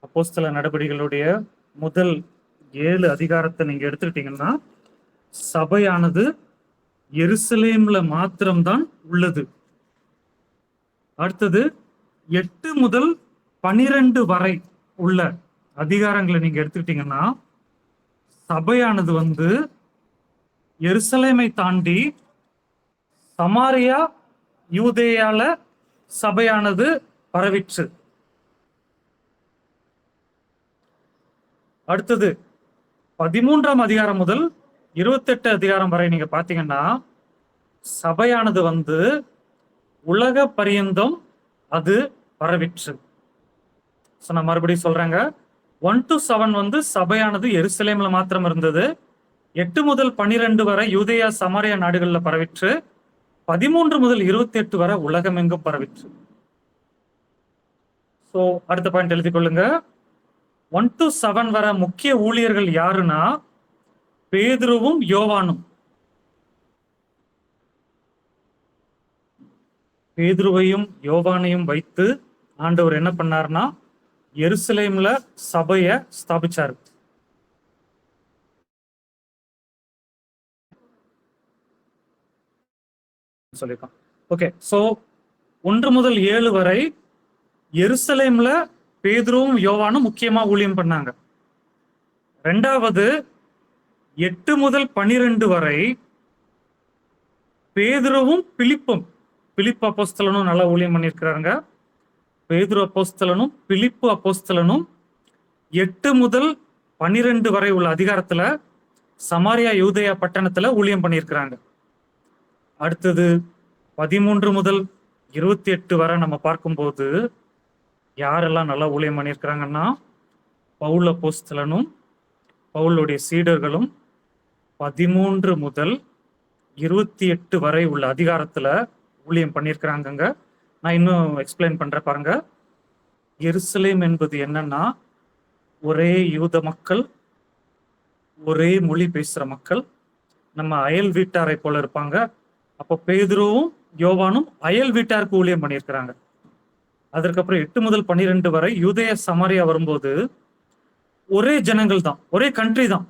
அப்போஸ்தல நடபடிகளுடைய முதல் 7 அதிகாரத்தை நீங்க எடுத்துக்கிட்டீங்கன்னா, சபையானது எருசலேம்ல மாத்திரம்தான் உள்ளது. அடுத்தது 8 முதல் 12 வரை உள்ள அதிகாரங்களை நீங்க எடுத்துக்கிட்டீங்கன்னா, சபையானது வந்து எருசலேமை தாண்டி சமாரியா யூதேயால சபையானது பரவிற்று. அடுத்தது 13ஆம் அதிகாரம் முதல் 28 அதிகாரம் வரை நீங்க பாத்தீங்கன்னா, சபையானது வந்து உலக பரியந்தம் அது பரவிற்று. நான் மறுபடியும் சொல்றேங்க, 1 to 7 வந்து சபையானது எருசலேம்ல மாத்திரம் இருந்தது. 8 முதல் 12 வரை யூதேயா சமாரியா நாடுகள்ல பரவிற்று. 13 முதல் 28 வரை உலகம் எங்கும் பரவிற்று. சோ அடுத்த பாயிண்ட் எழுதி கொள்ளுங்க. 1 to 7 வர முக்கிய ஊழியர்கள் யாருன்னா, பேதுருவும் யோவானும். பேதுருவையும் யோவானையும் வைத்து ஆண்டவர் என்ன பண்ணார்னா, எருசலேம்ல சபைய ஸ்தாபிச்சாரு. சொல்லிருக்கான். ஓகே, சோ 1 முதல் 7 வரை எருசலேம்ல பேதுருவும் யோவானும் முக்கியமா ஊழியம் பண்ணாங்க. ரெண்டாவது 8 முதல் 12 வரை பேதுருவும் பிலிப்பு அப்போஸ்தலனும் நல்லா ஊழியம் பண்ணியிருக்கிறாங்க. பேதுரு அப்போஸ்தலனும் பிலிப்பு அப்போஸ்தலனும் 8 முதல் 12 வரை உள்ள அதிகாரத்துல சமாரியா யூதேயா பட்டணத்துல ஊழியம் பண்ணியிருக்கிறாங்க. அடுத்தது 13 முதல் 28 வரை நம்ம பார்க்கும்போது யாரெல்லாம் நல்லா ஊழியம் பண்ணியிருக்கிறாங்கன்னா, பவுல் அப்போஸ்தலனும் பவுலுடைய சீடர்களும் 13 முதல் 28 வரை உள்ள அதிகாரத்துல ஊழியம் பண்ணியிருக்கிறாங்க. நான் இன்னும் எக்ஸ்பிளைன் பண்றேன் பாருங்க. எருசலேம் என்பது என்னன்னா, ஒரே யூத மக்கள், ஒரே மொழி பேசுற மக்கள், நம்ம அயல் வீட்டாரை போல இருப்பாங்க. அப்போ பேதுருவும் யோவானும் அயல் வீட்டாருக்கு ஊழியம் பண்ணியிருக்கிறாங்க. அதற்கப்புறம் 8 முதல் 12 வரை யூதேய சமாரியா வரும்போது ஒரே ஜனங்கள் தான், ஒரே கண்ட்ரி தான்.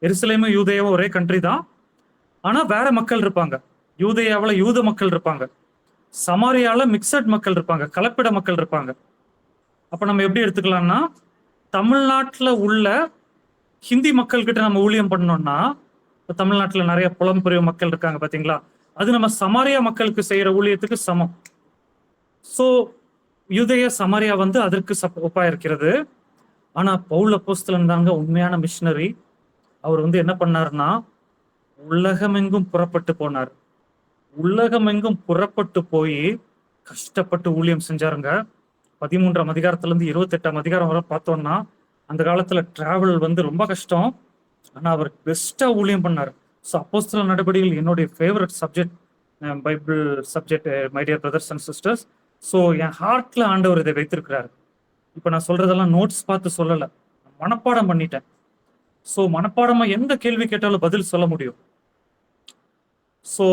எருசலேமும் யூதேயாவும் ஒரே கண்ட்ரி தான். ஆனா வேற மக்கள் இருப்பாங்க. யூதேயாவுல யூத மக்கள் இருப்பாங்க, சமாரியால மிக்சட் மக்கள் இருப்பாங்க, கலப்பிட மக்கள் இருப்பாங்க. அப்ப நம்ம எப்படி எடுத்துக்கலாம்னா, தமிழ்நாட்டுல உள்ள ஹிந்தி மக்கள் கிட்ட நம்ம ஊழியம் பண்ணோம்னா, தமிழ்நாட்டுல நிறைய புலம்பெயர்வு மக்கள் இருக்காங்க பாத்தீங்களா, அது நம்ம சமாரியா மக்களுக்கு செய்யற ஊழியத்துக்கு சமம். சோ யூதேய சமாரியா வந்து அதற்கு ஒப்பா இருக்கிறது. ஆனா பவுல் அப்போஸ்தலன் தாங்க உண்மையான மிஷனரி. அவர் வந்து என்ன பண்ணாருன்னா, உலகமெங்கும் புறப்பட்டு போனார். உலகமெங்கும் புறப்பட்டு போய் கஷ்டப்பட்டு ஊழியம் செஞ்சாருங்க. 13ஆம் அதிகாரத்துல இருந்து 28ஆம் அதிகாரம் வரை பார்த்தோம்னா, அந்த காலத்துல டிராவல் வந்து ரொம்ப கஷ்டம். ஆனா அவர் பெஸ்டா ஊழியம் பண்ணார். ஸோ அப்போஸ்தல நடபடிகள் என்னுடைய favourite subject, Bible subject, my dear brothers and sisters. So என் ஹார்ட்ல ஆண்டவர் இதை வைத்திருக்கிறார். இப்ப நான் சொல்றதெல்லாம் நோட்ஸ் பார்த்து சொல்லல, மனப்பாடம் பண்ணிட்டேன். ஸோ மனப்பாடமா எந்த கேள்வி கேட்டாலும் பதில் சொல்ல முடியும். ஸோ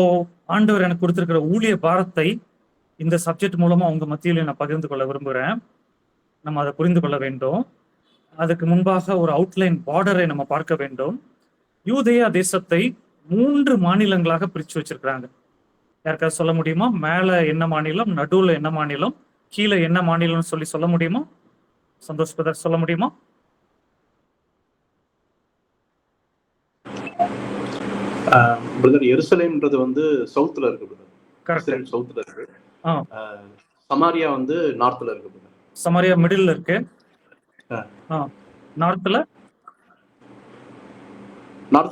ஆண்டவர் எனக்கு கொடுத்திருக்கிற ஊழிய பாரத்தை இந்த சப்ஜெக்ட் மூலமா உங்க மத்தியில நான் பகிர்ந்து கொள்ள விரும்புகிறேன். நம்ம அதை புரிந்து கொள்ள வேண்டும். அதுக்கு முன்பாக ஒரு அவுட்லைன் பார்டரை நம்ம பார்க்க வேண்டும். யூதேயா தேசத்தை 3 மாநிலங்களாக பிரிச்சு வச்சிருக்கிறாங்க. யாருக்காவது சொல்ல முடியுமா? மேல என்ன மாநிலம், நடுவுல என்ன மாநிலம், கீழே என்ன மாநிலம்னு சொல்ல முடியுமா? சந்தோஷ் பிரதர் சொல்ல முடியுமா? பிரதர், எருசலேம்ன்றது வந்து சவுத்ல இருக்கு பிரதர். கரெக்ட், சவுத்ல இருக்கு. சமாரியா வந்து நார்த்ல இருக்கு பிரதர். சமாரியா மிடில்ல இருக்கு. நார்த்ல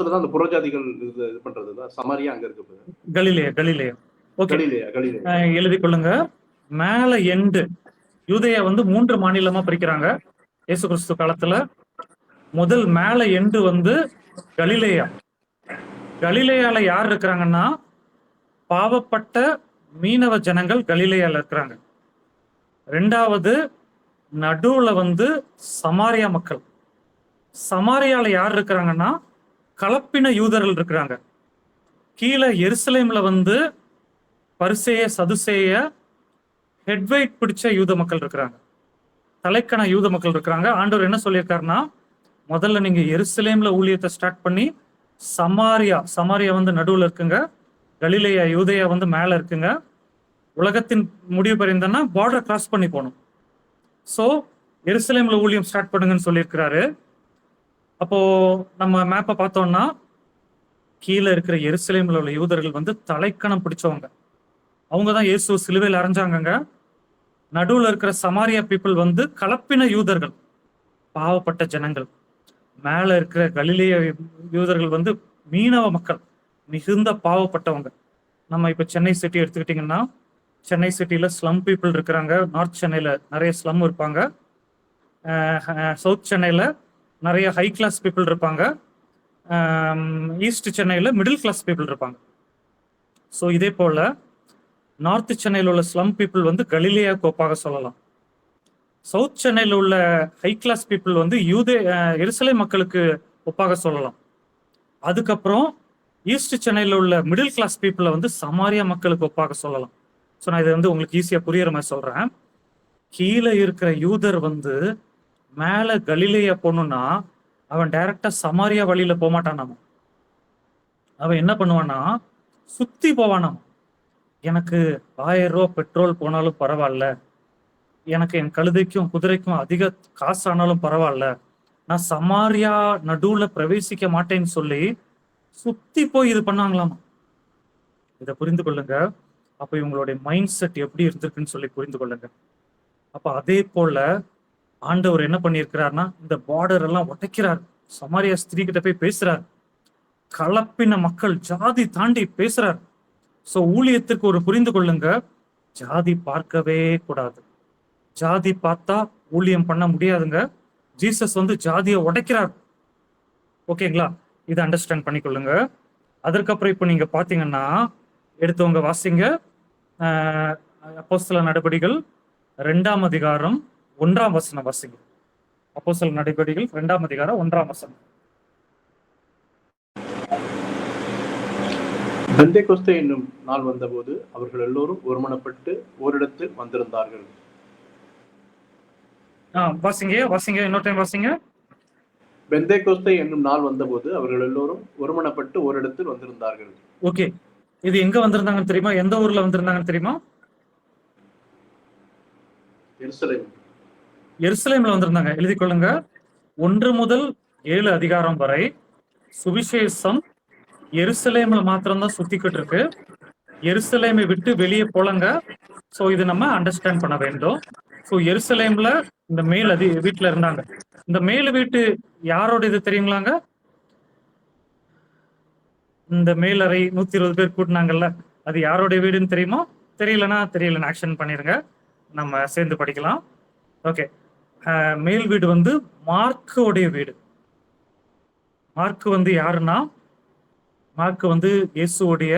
தான் அந்த புறஜாதிகள் இது பண்றது தான். சமாரியா அங்க இருக்கு பிரதர். கலிலேயா. ஓகே, கலிலேயா எழுதி கொள்ளுங்க. மேல எண்டு யூதேயா வந்து 3 மாநிலமா பிரிக்கிறாங்க இயேசு கிறிஸ்து காலத்துல. முதல் மேல எண்டு வந்து கலிலேயா. கலிலேயால யார் இருக்கிறாங்கன்னா, பாவப்பட்ட மீனவ ஜனங்கள் கலிலேயால இருக்கிறாங்க. ரெண்டாவது நடுவுல வந்து சமாரியா மக்கள். சமாரியால யார் இருக்கிறாங்கன்னா, கலப்பின யூதர்கள் இருக்கிறாங்க. கீழே எருசலேம்ல வந்து பரிசேய சதுசேய ஹெட்வைட் பிடிச்ச யூத மக்கள் இருக்கிறாங்க. தலைக்கண யூத மக்கள் இருக்கிறாங்க. ஆண்டவர் என்ன சொல்லியிருக்காருன்னா, முதல்ல நீங்க எருசலேம்ல ஊழியத்தை ஸ்டார்ட் பண்ணி சமாரியா வந்து நடுவுல இருக்குங்க, கலிலேயா யூதேயா வந்து மேல இருக்குங்க, உலகத்தின் முடிவு பெறிந்தன்னா பார்டர் கிராஸ் பண்ணி போகணும். சோ எருசலேம்ல ஊழியம் ஸ்டார்ட் பண்ணுங்கன்னு சொல்லியிருக்கிறாரு. அப்போ நம்ம மேப்பை பார்த்தோம்னா கீழே இருக்கிற எருசலேம்ல உள்ள யூதர்கள் வந்து தலைக்கணம் பிடிச்சவங்க. அவங்க தான் இயேசு சிலுவையில் அரைஞ்சாங்கங்க. நடுவுல இருக்கிற சமாரியா பீப்புள் வந்து கலப்பின யூதர்கள், பாவப்பட்ட ஜனங்கள். மேல இருக்கிற கலிலேய யூதர்கள் வந்து மீனவ மக்கள், மிகுந்த பாவப்பட்டவங்க. நம்ம இப்ப சென்னை சிட்டி எடுத்துக்கிட்டீங்கன்னா, சென்னை சிட்டில ஸ்லம் பீப்புள் இருக்கிறாங்க. நார்த் சென்னையில நிறைய ஸ்லம் இருப்பாங்க. சவுத் சென்னையில நிறைய ஹை கிளாஸ் பீப்புள் இருப்பாங்க. ஈஸ்ட் சென்னையில மிடில் கிளாஸ் பீப்புள் இருப்பாங்க. ஸோ இதே போல நார்த் சென்னையில் உள்ள ஸ்லம் பீப்புள் வந்து கலிலேயாவுக்கு ஒப்பாக சொல்லலாம். சவுத் சென்னையில் உள்ள ஹை கிளாஸ் பீப்புள் வந்து எருசலேம் மக்களுக்கு ஒப்பாக சொல்லலாம். அதுக்கப்புறம் ஈஸ்ட் சென்னையில் உள்ள மிடில் கிளாஸ் பீப்புளை வந்து சமாரியா மக்களுக்கு ஒப்பாக சொல்லலாம். ஸோ நான் இதை வந்து உங்களுக்கு ஈஸியா புரியுற மாதிரி சொல்றேன். கீழே இருக்கிற யூதர் வந்து மேல கலிலேயா போகணும்னா அவன் டைரக்டா சமாரியா வழியில போகமாட்டானாம். அவன் என்ன பண்ணுவான்னா சுத்தி போவானாம். எனக்கு 1000 ரூபாய் பெட்ரோல் போனாலும் பரவாயில்ல, எனக்கு என் கழுதைக்கும் குதிரைக்கும் அதிக காசு ஆனாலும் பரவாயில்ல, நான் சமாரியா நடுவுல பிரவேசிக்க மாட்டேன்னு சொல்லி சுத்தி போய் இது பண்ணாங்களாமா. இதை புரிந்து கொள்ளுங்க. அப்ப இவங்களுடைய மைண்ட் செட் எப்படி இருந்திருக்குன்னு சொல்லி புரிந்து கொள்ளுங்க. அப்ப அதே போல ஆண்டவர் என்ன பண்ணியிருக்கிறார்னா, இந்த பார்டர் எல்லாம் உடைக்கிறார். சமாரியா ஸ்திரீ கிட்ட போய் பேசுறார். கலப்பின மக்கள் ஜாதி தாண்டி பேசுறார். சோ ஊழியத்திற்கு ஒரு புரிந்து கொள்ளுங்க, ஜாதி பார்க்கவே கூடாது. ஜாதி பார்த்தா ஊழியம் பண்ண முடியாதுங்க. ஜீசஸ் வந்து ஜாதியை உடைக்கிறார். ஓகேங்களா? இதை அண்டர்ஸ்டாண்ட் பண்ணிக்கொள்ளுங்க. அதற்கப்புறம் இப்போ நீங்க பாத்தீங்கன்னா எடுத்தவங்க வாசிங்க, அப்போஸ்தல நடபடிகள் 2ஆம் அதிகாரம் 1ஆம் வசனம் வாசிங்க. அப்போஸ்தல நடபடிகள் 2ஆம் அதிகாரம் 1ஆம் வசனம். பெந்தேகொஸ்தே என்னும் நாள் வந்தபோது அவர்கள் எல்லோரும் ஒருமனப்பட்டு ஓரிடத்தில் வந்திருந்தார்கள். வாசிங்க இன்னொரு டைம் வாசிங்க. பெந்தேகொஸ்தே என்னும் நாள் வந்தபோது அவர்கள் எல்லோரும் ஒருமனப்பட்டு ஓரிடத்தில் வந்திருந்தார்கள். ஓகே, இது எங்க வந்திருந்தாங்கன்னு தெரியுமா? எந்த ஊர்ல வந்திருந்தாங்கன்னு தெரியுமா? எருசலேம்ல வந்திருந்தாங்க. எழுதி கொள்ளுங்க. 1 முதல் 7 அதிகாரம் வரை சுவிசேஷம் எருசலேம்ல மாத்திரம்தான் சுத்திக்கிட்டு இருக்கு. எருசலேமை விட்டு வெளியே போலங்க. சோ இது நம்ம அண்டர்ஸ்டாண்ட் பண்ண வேண்டும். சோ எருசலேம்ல இந்த மேல் வீட்டுல இருந்தாங்க. இந்த மேல் வீட்டு யாரோட இது தெரியுங்களாங்க? இந்த மேலறை 120 பேர் கூட்டினாங்கல்ல, அது யாரோடைய வீடுன்னு தெரியுமா? தெரியலன்னா ஆக்ஷன் பண்ணிருங்க, நம்ம சேர்ந்து படிக்கலாம். ஓகே, மேல் வீடு வந்து மார்க்குடைய வீடு. மார்க்கு வந்து யாருன்னா, மார்க்கு வந்து இயேசுடைய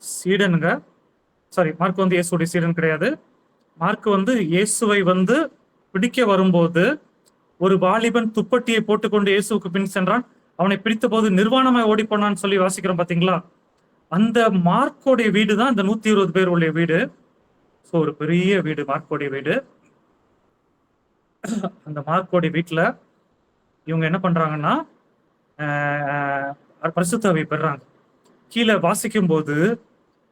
சீடனுங்க. சாரி, மார்க்கு வந்து இயேசுடைய சீடன் கிடையாது. மார்க்கு வந்து இயேசுவை வந்து பிடிக்க வரும்போது ஒரு வாலிபன் துப்பட்டியை போட்டுக்கொண்டு இயேசுவுக்கு பின் சென்றான், அவனை பிடித்த போது நிர்வாணமாய் ஓடி போனான்னு சொல்லி வாசிக்கிறோம் பாத்தீங்களா? அந்த மார்க்கோடைய வீடு தான் இந்த 120 பேர் உள்ள வீடு. ஸோ ஒரு பெரிய வீடு மார்க்கோடைய வீடு. அந்த மார்க்கோடைய வீட்டுல இவங்க என்ன பண்றாங்கன்னா பரிசுத்தாவியை பெறுறாங்க. கீழே வாசிக்கும் போது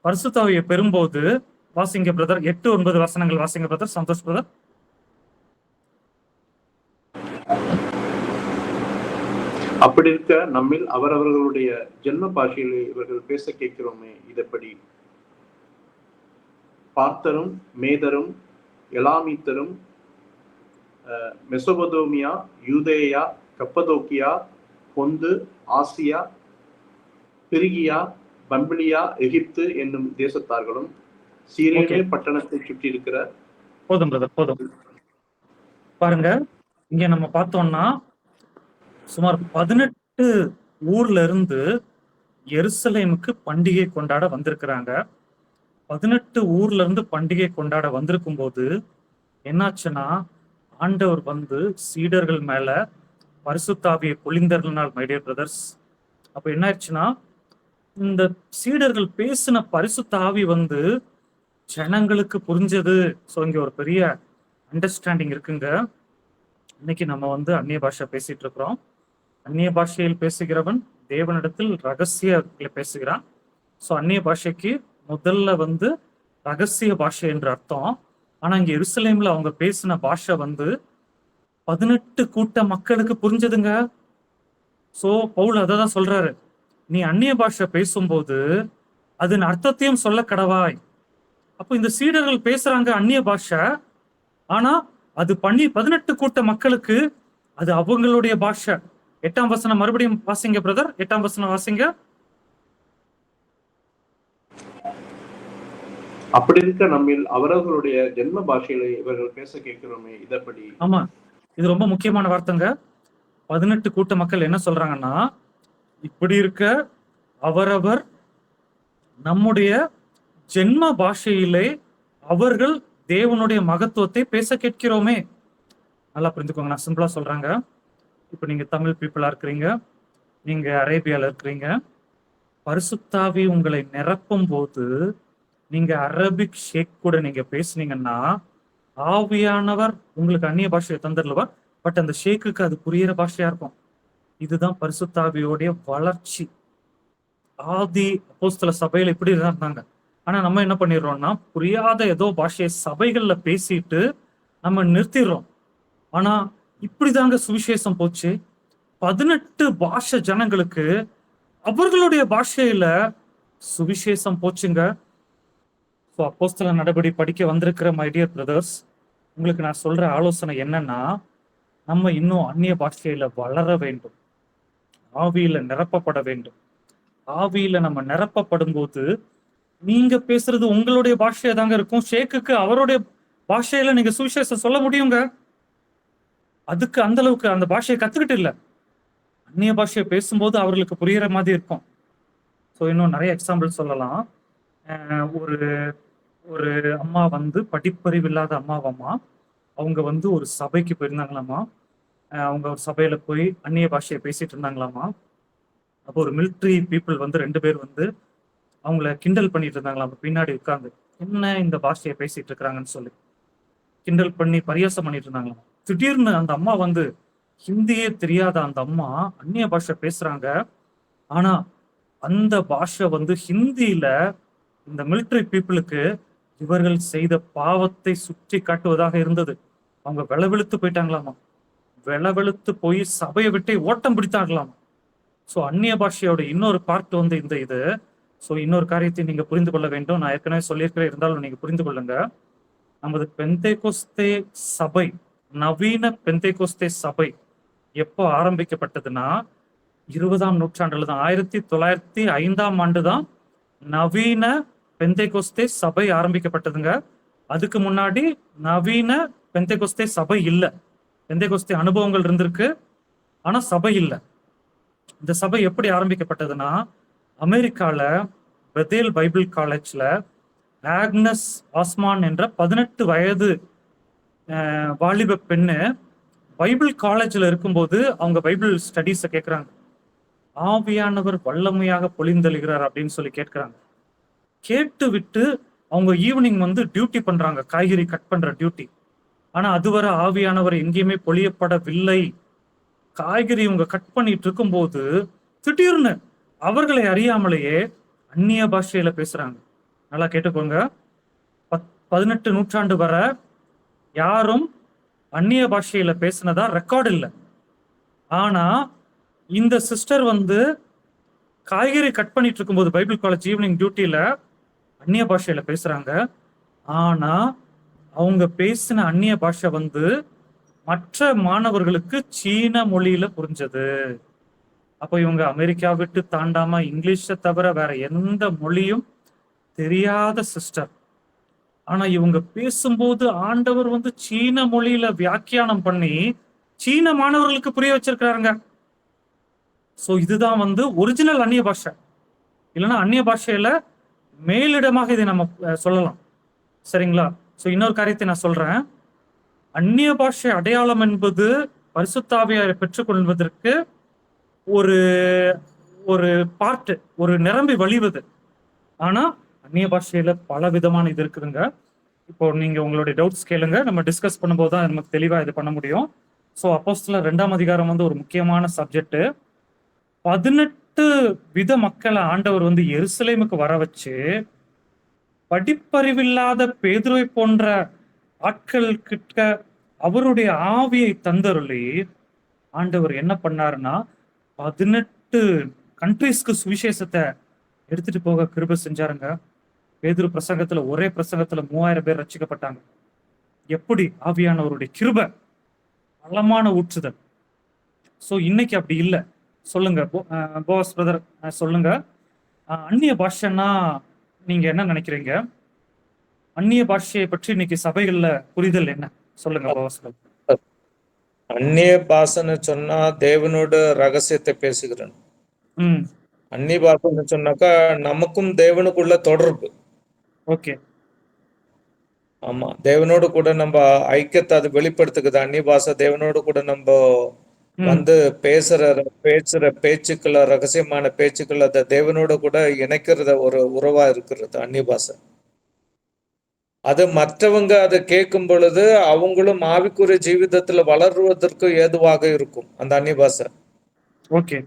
பரிசுத்தாவியை பெறும்போது வாசிங்க பிரதர், 8-9 வசனங்கள் வாசிங்க பிரதர். சந்தோஷ் பிரதர். அப்படி இருக்க நம்மில் அவரவர்களுடைய ஜென்ம பாஷையிலே இவர்கள் பேச கேட்கிறோமே, இதப்படி பார்த்தரும் மேதரும் எலாமீத்தரும் மெசொபொதோமியா, யூதேயா, கப்பதோக்கியா, பொந்து, ஆசியா, பிரிகியா, பம்பிலியா, எகிப்து என்னும் தேசத்தார்களும் சீரேனே பட்டணத்தை சுற்றி இருக்கிற. போதும் பிரதர், போதும். பாருங்க, இங்க நம்ம பார்த்தோம்னா சுமார் 18 ஊர்ல இருந்து எருசலேமுக்கு பண்டிகை கொண்டாட வந்திருக்கிறாங்க. 18 ஊர்ல இருந்து பண்டிகை கொண்டாட வந்திருக்கும் போது என்னாச்சுன்னா, ஆண்டவர் வந்து சீடர்கள் மேல பரிசுத்தாவியை பொழிந்தர்னால் மை டியர் பிரதர்ஸ். அப்ப என்ன ஆயிடுச்சுன்னா, இந்த சீடர்கள் பேசின பரிசுத்தாவி வந்து ஜனங்களுக்கு புரிஞ்சது. ஸோ இங்க ஒரு பெரிய அண்டர்ஸ்டாண்டிங் இருக்குங்க. இன்னைக்கு நம்ம வந்து அந்நிய பாஷை பேசிட்டு இருக்கிறோம். அந்நிய பாஷையில் பேசுகிறவன் தேவனிடத்தில் ரகசிய பேசுகிறான். ஸோ அந்நிய பாஷைக்கு முதல்ல வந்து ரகசிய பாஷை என்று அர்த்தம். ஆனா இங்க எருசலேம்ல அவங்க பேசின பாஷை வந்து 18 கூட்ட மக்களுக்கு புரிஞ்சதுங்க. சோ பவுல் அததான் சொல்றாரு, நீ அந்நிய பாஷை பேசும்போது அதன் அர்த்தத்தையும் சொல்ல கடவாய். அப்போ இந்த சீடர்கள் பேசுறாங்க அந்நிய பாஷை, ஆனா அது 18 கூட்ட மக்களுக்கு அது அவங்களுடைய பாஷை. 8ஆம் வசனம் மறுபடியும் வாசிங்க பிரதர். 8ஆம் வசனம் வாசிங்க. அப்படி இருக்க நம்மில் அவரவர்களுடைய ஜென்ம பாஷைகளை இவர்கள் பேச கேட்கிறோமே, இதப்படி. ஆமா, இது ரொம்ப முக்கியமான வார்த்தைங்க. 18 கூட்ட மக்கள் என்ன சொல்றாங்கன்னா, இப்படி இருக்க அவரவர் நம்முடைய ஜென்ம பாஷையிலே அவர்கள் தேவனுடைய மகத்துவத்தை பேச கேட்கிறோமே. நல்லா புரிஞ்சுக்கோங்க, நான் சிம்பிளா சொல்றாங்க. இப்ப நீங்க தமிழ் பீப்புளா இருக்கிறீங்க, நீங்க அரேபியால இருக்கிறீங்க, பரிசுத்தாவி உங்களை நிரப்பும் போது நீங்க அரபிக் ஷேக் கூட நீங்க பேசுனீங்கன்னா ஆவியானவர் உங்களுக்கு அந்நிய பாஷையை தந்துடலுவார். பட் அந்த ஷேக்குக்கு அது புரியிற பாஷையா இருக்கும். இதுதான் பரிசுத்தாவியோடைய வளர்ச்சி. ஆதி அப்போஸ்தல சபையில இப்படி இருந்தாங்க. ஆனா நம்ம என்ன பண்ணிடுறோம்னா, புரியாத ஏதோ பாஷையை சபைகள்ல பேசிட்டு நம்ம நிறுத்திடுறோம். ஆனா இப்படிதாங்க சுவிசேஷம் போச்சு. 18 பாஷை ஜனங்களுக்கு அவர்களுடைய பாஷையில சுவிசேஷம் போச்சுங்க. ஸோ அப்போஸ்தல நடபடி படிக்க வந்திருக்கிற மை டியர் பிரதர்ஸ், உங்களுக்கு நான் சொல்ற ஆலோசனை என்னன்னா, நம்ம இன்னும் அந்நிய பாஷையில வளர வேண்டும், ஆவியில நிரப்பப்பட வேண்டும். ஆவியில நம்ம நிரப்பப்படும் போது நீங்க பேசுறது உங்களுடைய பாஷையா தாங்க இருக்கும். ஷேக்குக்கு அவருடைய பாஷையில நீங்க சுவிசேஷம் சொல்ல முடியுங்க. அதுக்கு அந்த அளவுக்கு அந்த பாஷையை கத்துக்கிட்டு இல்ல, அந்நிய பாஷையை பேசும்போது அவர்களுக்கு புரியுற மாதிரி இருக்கும். ஸோ இன்னும் நிறைய எக்ஸாம்பிள் சொல்லலாம். ஒரு ஒரு அம்மா வந்து படிப்பறிவு இல்லாத அம்மா அவங்க வந்து ஒரு சபைக்கு போயிருந்தாங்களாமா. அவங்க ஒரு சபையில போய் அந்நிய பாஷையை பேசிட்டு இருந்தாங்களாமா. அப்போ ஒரு மிலிட்ரி பீப்புள் வந்து 2 பேர் வந்து அவங்கள கிண்டல் பண்ணிட்டு இருந்தாங்களாம் பின்னாடி உட்கார்ந்து. என்ன இந்த பாஷையை பேசிட்டு இருக்கிறாங்கன்னு சொல்லி கிண்டல் பண்ணி பரியாசம் பண்ணிட்டு இருந்தாங்களாம். திடீர்னு அந்த அம்மா வந்து, ஹிந்தியே தெரியாத அந்த அம்மா அந்நிய பாஷை பேசுறாங்க. ஆனா அந்த பாஷை வந்து ஹிந்தியில இந்த மிலிட்ரி பீப்புளுக்கு இவர்கள் செய்த பாவத்தை சுற்றி காட்டுவதாக இருந்தது. அவங்க வெளவெழுத்து போயிட்டாங்களாமா. வெளவெழுத்து போய் சபையை விட்டு ஓட்டம் பிடித்தாங்களாமா. ஸோ அந்நிய பாஷையோட இன்னொரு பார்ட் வந்து இந்த இது. ஸோ இன்னொரு காரியத்தை நீங்க புரிந்து கொள்ள வேண்டும். நான் ஏற்கனவே சொல்லியிருக்கிறேன், இருந்தாலும் நீங்க புரிந்து கொள்ளுங்க. நமது பெந்தேகோஸ்தே சபை, நவீன பெந்தேகோஸ்தே சபை எப்போ ஆரம்பிக்கப்பட்டதுன்னா 20ஆம் நூற்றாண்டுல தான். 1905ஆம் ஆண்டு தான் நவீன பெந்தேகோஸ்தே சபை ஆரம்பிக்கப்பட்டதுங்க. அதுக்கு முன்னாடி நவீன பெந்தேகோஸ்தே சபை இல்ல. பெந்தேகோஸ்தே அனுபவங்கள் இருந்திருக்கு, ஆனா சபை இல்ல. இந்த சபை எப்படி ஆரம்பிக்கப்பட்டதுன்னா, அமெரிக்கால பெதேல் பைபிள் காலேஜ்ல ஆக்னஸ் ஆஸ்மான் என்ற 18 வயது வாலிப பெண்ணு பைபிள் காலேஜ்ல இருக்கும்போது அவங்க பைபிள் ஸ்டடீஸை கேட்கிறாங்க. ஆவியானவர் வல்லமையாக பொழிந்தெழுகிறார் அப்படின்னு சொல்லி கேட்கிறாங்க. கேட்டு விட்டு அவங்க ஈவினிங் வந்து டியூட்டி பண்றாங்க, காய்கறி கட் பண்ற டியூட்டி. ஆனா அதுவரை ஆவியானவர் எங்கேயுமே பொழியப்படவில்லை. காய்கறி இவங்க கட் பண்ணிட்டு இருக்கும்போது திடீர்னு அவர்களை அறியாமலேயே அந்நிய பாஷையில பேசுறாங்க. நல்லா கேட்டுக்கோங்க. 18 நூற்றாண்டு வரை யாரும் அந்நிய பாஷையில பேசினதா ரெக்கார்டு இல்லை. ஆனா இந்த சிஸ்டர் வந்து காய்கறி கட் பண்ணிட்டு இருக்கும்போது பைபிள் காலேஜ் ஈவினிங் டியூட்டியில அந்நிய பாஷையில பேசுறாங்க. ஆனா அவங்க பேசின அந்நிய பாஷை வந்து மற்ற மாணவர்களுக்கு சீன மொழியில புரிஞ்சது. அப்போ இவங்க அமெரிக்கா விட்டு தாண்டாம இங்கிலீஷை தவிர வேற எந்த மொழியும் தெரியாத சிஸ்டர். ஆனா இவங்க பேசும்போது ஆண்டவர் வந்து சீன மொழியில வியாக்கியானம் பண்ணி சீன மாணவர்களுக்கு புரிய வச்சிருக்காருங்க. சோ இதுதான் வந்து ஒரிஜினல் அந்நிய பாஷை. இல்லைன்னா அந்நிய பாஷையில மேலிடமாக இதை நம்ம சொல்லலாம். சரிங்களா? சோ இன்னொரு காரியத்தை நான் சொல்றேன். அந்நிய பாஷை அடையாளம் என்பது பரிசுத்தாவியை பெற்றுக்கொள்வதற்கு ஒரு ஒரு பார்ட், ஒரு நிரம்பி வழிவது. ஆனா அந்நிய பாஷையில பல விதமான இது இருக்குதுங்க. இப்போ நீங்க உங்களுடைய டவுட்ஸ் கேளுங்க. நம்ம டிஸ்கஸ் பண்ணும்போது தான் நமக்கு தெளிவா இது பண்ண முடியும். ஸோ அப்போஸ்தலர் 2ஆம் அதிகாரம் வந்து ஒரு முக்கியமான சப்ஜெக்ட். 18 வித மக்களை ஆண்டவர் வந்து எருசலேமுக்கு வர வச்சு, படிப்பறிவில்லாத பேதுருவை போன்ற ஆட்கள் கிட்ட அவருடைய ஆவியை தந்தருளி, ஆண்டவர் என்ன பண்ணாருன்னா 18 கண்ட்ரீஸ்க்கு சுவிசேஷத்தை எடுத்துட்டு போக கிருபை செஞ்சாருங்க. பேதுரு பிரசங்கத்துல ஒரே பிரசங்கத்துல 3000 பேர் ரட்சிக்கப்பட்டாங்க. எப்படி? ஆவியானவருடைய கிருபை, பலமான ஊற்றுதல். சோ இன்னைக்கு அப்படி இல்ல. சொல்லுங்க போஸ் பிரதர், சொல்லுங்க. அந்நிய பாஷைன்னா நீங்க என்ன நினைக்கிறீங்க? அந்நிய பாஷையை பற்றி இன்னைக்கு சபைகள்ல புரிதல் என்ன? சொல்லுங்க போஸ் பிரதர். அந்நிய பாஷைன்னு சொன்னா தேவனோட ரகசியத்தை பேசுகிறேன். அந்நிய பாஷைன்னு சொன்னாக்கா நமக்கும் தேவனுக்குள்ள தொடர்பு. ஓகே. ஆமா, தேவனோடு கூட நம்ம ஐக்கியத்தை அது வெளிப்படுத்துக்குது. அந்நிய பாஷை தேவனோடு கூட நம்ம வந்து பேசுற பேச்சுக்கள், ரகசியமான பேச்சுக்கள், அதை தேவனோட கூட இணைக்கிறத ஒரு உறவா இருக்கிறது அந்நிய பாஷை. அது மற்றவங்க அதை கேட்கும் பொழுது அவங்களும் ஆவிக்குரிய ஜீவிதத்துல வளருவதற்கு ஏதுவாக இருக்கும் அந்த அந்நிய பாஷை. ஓகே.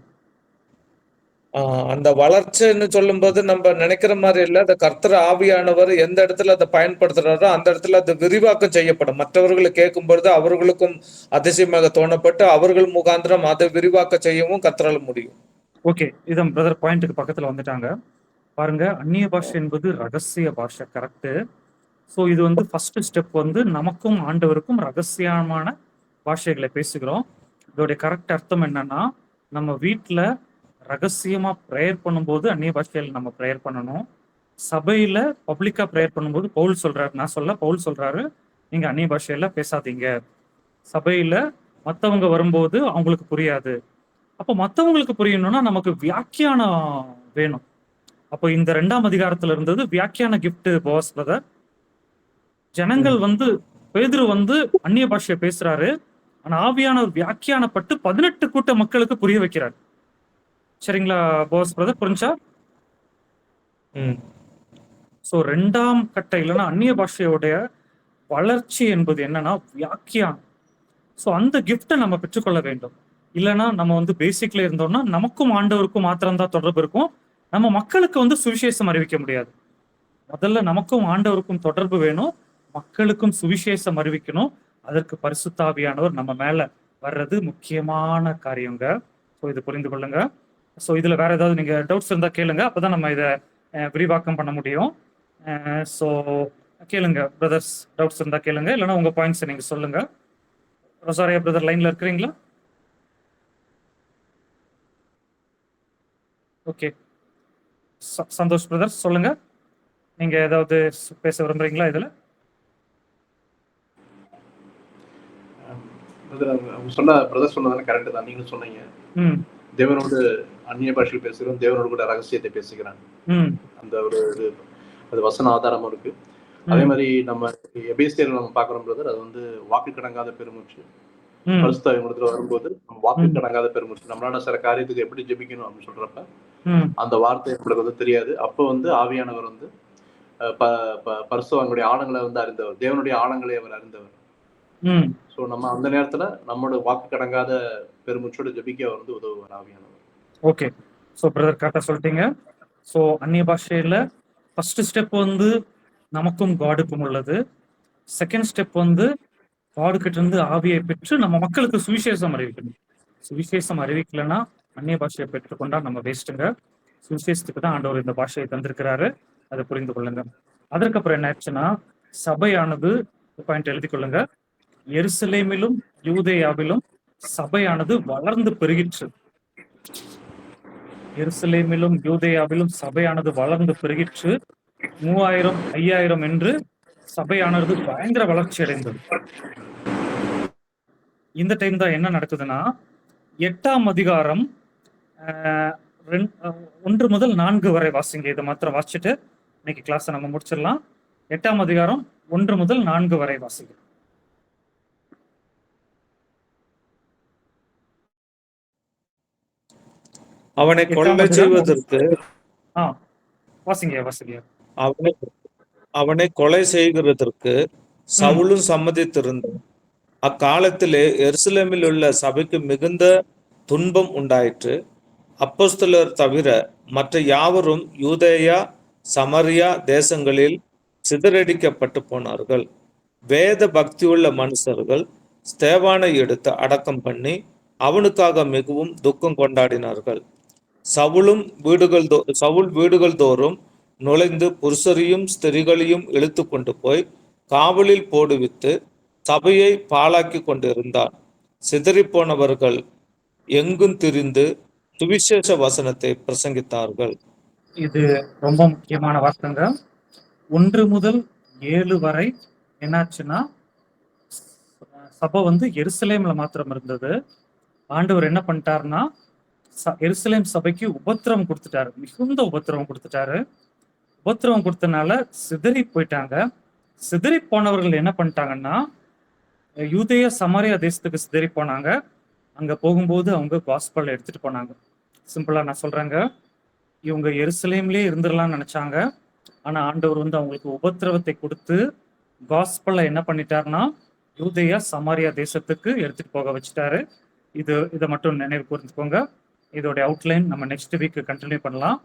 அந்த வளர்ச்சின்னு சொல்லும்போது நம்ம நினைக்கிற மாதிரி இல்லை. அந்த கர்த்தர் ஆவியானவர் எந்த இடத்துல அதை பயன்படுத்துறாரோ அந்த இடத்துல அது விரிவாக்கம் செய்யப்படும். மற்றவர்களை கேட்கும் பொழுது அவர்களுக்கும் அதிசயமாக தோணப்பட்டு அவர்கள் முகாந்திரம் அதை விரிவாக்க செய்யவும் கர்த்தரால முடியும். ஓகே, இதான் பிரதர் பாயிண்ட்டுக்கு பக்கத்துல வந்துட்டாங்க. பாருங்க, அந்நிய பாஷை என்பது ரகசிய பாஷை, கரெக்ட். ஸோ இது வந்து ஃபர்ஸ்ட் ஸ்டெப் வந்து நமக்கும் ஆண்டவருக்கும் ரகசியமான பாஷைகளை பேசுகிறோம். இதோடைய கரெக்ட் அர்த்தம் என்னன்னா, நம்ம வீட்டில் ரகசியமா ப்ரேயர் பண்ணும்போது அந்நிய பாஷையில் நம்ம ப்ரேயர் பண்ணணும். சபையில பப்ளிக்கா ப்ரேயர் பண்ணும்போது பவுல் சொல்றாரு, நான் சொல்ல பவுல் சொல்றாரு, நீங்க அந்நிய பாஷையில பேசாதீங்க. சபையில மற்றவங்க வரும்போது அவங்களுக்கு புரியாது. அப்போ மற்றவங்களுக்கு புரியணும்னா நமக்கு வியாக்கியானம் வேணும். அப்போ இந்த 2ஆம் அதிகாரத்துல இருந்தது வியாக்கியான கிஃப்ட் பாஸ் பிரதர். ஜனங்கள் வந்து பேதுரு வந்து அந்நிய பாஷையை பேசுறாரு, ஆனா ஆவியானவர் வியாக்கியானப்பட்டு 18 கூட்ட மக்களுக்கு புரிய வைக்கிறார். சரிங்களா பாஸ் பிரதர், புரிஞ்சா? சோ 2ஆம் கட்ட இல்லைன்னா அந்நிய பாஷையோடைய வளர்ச்சி என்பது என்னன்னா வியாக்கியானம். சோ அந்த கிஃப்டை நம்ம பெற்றுக்கொள்ள வேண்டும். இல்லைன்னா நம்ம வந்து பேசிக்ல இருந்தோம்னா நமக்கும் ஆண்டவருக்கும் மாத்திரம்தான் தொடர்பு இருக்கும். நம்ம மக்களுக்கு வந்து சுவிசேஷம் அறிவிக்க முடியாது. முதல்ல நமக்கும் ஆண்டவருக்கும் தொடர்பு வேணும், மக்களுக்கும் சுவிசேஷம் அறிவிக்கணும். அதற்கு பரிசுத்தாவியானவர் நம்ம மேல வர்றது முக்கியமான காரியங்க. ஸோ இது புரிந்து கொள்ளுங்க. ஸோ இதுல வேற ஏதாவது நீங்க டவுட்ஸ் இருந்தா கேளுங்க, அப்பதான் நம்ம இதை விரிவாக்கம் பண்ண முடியும். ஸோ கேளுங்க பிரதர்ஸ், டவுட்ஸ் இருந்தா கேளுங்க, இல்லைன்னா உங்க பாயிண்ட்ஸ் நீங்க சொல்லுங்க. ரொசாரியா பிரதர் லைன்ல இருக்கிறீங்களா? ஓகே, சந்தோஷ் பிரதர் சொல்லுங்க, நீங்க ஏதாவது பேச விரும்புறீங்களா இதுல? பிரதர் சொன்னதான கரெக்ட் தான். நீங்க சொன்னீங்க தேவனோடு அந்நிய பாஷையில் பேசுகிறோம், தேவனோடு கூட ரகசியத்தை பேசுகிறான். அந்த ஒரு இது அது வசன ஆதாரமும் இருக்கு. அதே மாதிரி நம்ம எபேசியர் நம்ம பாக்குறோம் பிரதர், அது வந்து வாக்கு கடங்காத பெருமூச்சு. பரிசுத்த வரும்போது நம்ம வாக்கு கடங்காத பெருமூச்சு, நம்மளால சில காரியத்துக்கு எப்படி ஜெபிக்கணும் அப்படின்னு சொல்றப்ப அந்த வார்த்தை நம்மளுக்கு வந்து தெரியாது. அப்போ வந்து ஆவியானவர் வந்து பரிசுத்தவான்களுடைய ஆழங்களை வந்து அறிந்தவர், தேவனுடைய ஆழங்களை அவர் அறிந்தவர். சோ நம்ம அந்த நேரத்துல நம்மளோட வாக்கு கடங்காத பெருமூச்சோட ஜெபிக்க அவர் வந்து உதவுவார் ஆவியானவர். ஓகே, சோ பிரதர் கரெக்டா சொல்லிட்டீங்க. சோ அந்நிய பாஷையில ஃபர்ஸ்ட் ஸ்டெப் வந்து நமக்கும் காடுக்கும் உள்ளது. செகண்ட் ஸ்டெப் வந்து காடு கிட்ட இருந்து ஆவியை பெற்று நம்ம மக்களுக்கு சுவிசேஷம் அறிவிக்கணும். சுவிசேஷம் அறிவிக்கலன்னா அந்நிய பாஷையை பெற்றுக்கொண்டா நம்ம வேஸ்ட்டுங்க. சுவிசேஷத்துக்கு தான் ஆண்டவர் இந்த பாஷையை தந்திருக்கிறாரு, அதை புரிந்து கொள்ளுங்க. அதற்கப்புறம் என்ன ஆச்சுன்னா, சபையானது பாயிண்ட் எழுதி கொள்ளுங்க, எருசலேமிலும் யூதேயாவிலும் சபையானது வளர்ந்து பெருகிற்று. எருசலேமிலும் யூதேயாவிலும் சபையானது வளர்ந்து பெருகிற்று. 3000 5000 என்று சபையானது பயங்கர வளர்ச்சி அடைந்தது. இந்த டைம் தான் என்ன நடக்குதுன்னா, 8ஆம் அதிகாரம் 1 முதல் 4 வரை வாசிங்க. இதை மாத்திரம் வாசிச்சுட்டு இன்னைக்கு கிளாஸை நம்ம முடிச்சிடலாம். 8ஆம் அதிகாரம் 1 முதல் 4 வரை வாசிங்க. அவனை கொலை செய்வதற்கு வாசிங்க வாசிங்க. அவனை கொலை செய்கிறதற்கு சவுலும் சம்மதித்திருந்தான். அக்காலத்திலே எருசலேமில் உள்ள சபைக்கு மிகுந்த துன்பம் உண்டாயிற்று. அப்போஸ்தலர் தவிர மற்ற யாவரும் யூதேயா சமரியா தேசங்களில் சிதறடிக்கப்பட்டு போனார்கள். வேத பக்தியுள்ள மனுஷர்கள் ஸ்தேவானை எடுத்து அடக்கம் பண்ணி அவனுக்காக மிகவும் துக்கம் கொண்டாடினார்கள். சவுல் வீடுகள் தோறும் நுழைந்து புருஷரையும் ஸ்திரிகளையும் இழுத்து கொண்டு போய் காவலில் போடுவித்து சபையை பாழாக்கி கொண்டிருந்தான். சிதறிப்போனவர்கள் எங்கும் திரிந்து சுவிசேஷ வசனத்தை பிரசங்கித்தார்கள். இது ரொம்ப முக்கியமான வார்த்தைங்க. 1 முதல் 7 வரை என்னாச்சுன்னா, சபை எருசலேம்ல மாத்திரம் இருந்தது. ஆண்டவர் என்ன பண்ணிட்டாருன்னா, எருசலேம் சபைக்கு உபத்திரவம் கொடுத்துட்டாரு, மிகுந்த உபத்திரவம் கொடுத்துட்டாரு. உபத்திரவம் கொடுத்தனால சிதறி போயிட்டாங்க. சிதறி போனவர்கள் என்ன பண்ணிட்டாங்கன்னா, யூதேய சமாரியா தேசத்துக்கு சிதறி போனாங்க. அங்க போகும்போது அவங்க காஸ்பல் எடுத்துட்டு போனாங்க. சிம்பிளா நான் சொல்றேங்க, இவங்க எருசலேம்லயே இருந்துடலாம்னு நினைச்சாங்க. ஆனா ஆண்டவர் அவங்களுக்கு உபத்திரவத்தை கொடுத்து காஸ்பல்ல என்ன பண்ணிட்டாருன்னா, யூதேயா சமாரியா தேசத்துக்கு எடுத்துட்டு போக வச்சுட்டாரு. இதை மட்டும் நினைவு கூர்ந்துக்கோங்க. இதோட அவுட்லைன் நம்ம நெக்ஸ்ட் வீக் கண்டினியூ பண்ணலாம்.